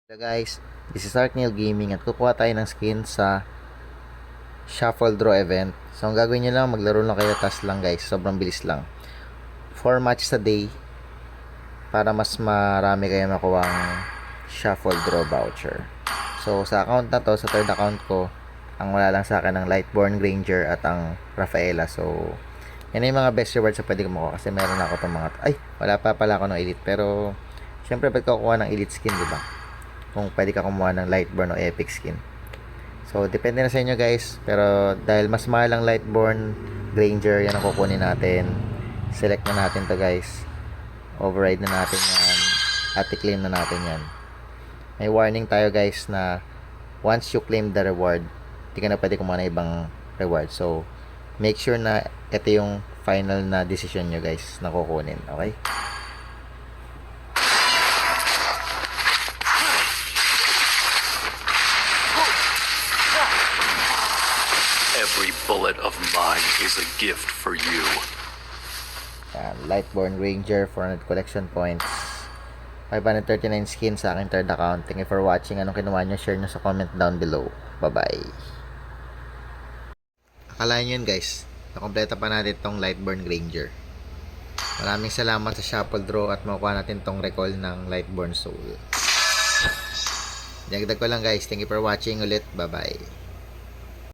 Hello guys, this is Arkneil Gaming at kukuha tayo ng skin sa Shuffle Draw event. So ang gagawin nyo lang, maglaro lang kayo, task lang guys, sobrang bilis lang. 4 matches a day para mas marami kayo makuha ang Shuffle Draw voucher. So sa account na to, sa third account ko, ang wala lang sa akin ang Lightborn Granger at ang Rafaela. So yan yung mga best rewards na pwede ko makuha kasi meron ako itong mga, ay wala pa pala ako ng elite, pero syempre pwede ko kukuha ng elite skin, diba? Kung pwede ka kumuha ng Lightborn o Epic skin. So, depende na sa inyo guys. Pero, dahil mas mahal ang Lightborn Granger, yan ang kukunin natin. Select na natin to guys. Override na natin yan. At i-claim na natin yan. May warning tayo guys na once you claim the reward, hindi ka na pwede kumuha ng ibang reward. So, make sure na ito yung final na decision nyo guys na kukunin. Okay? Every bullet of mine is a gift for you. Lightborn Ranger, 400 collection points, 539 skins sa aking third account. Thank you for watching. Anong kinuha nyo? Share nyo sa comment down below. Bye-bye. Akala nyo yun guys, nakompleta pa natin tong Lightborn Ranger. Maraming salamat sa Shuffle Draw at makuha natin tong recall ng Lightborn Soul. Dagdag ko lang guys. Thank you for watching ulit. Bye-bye.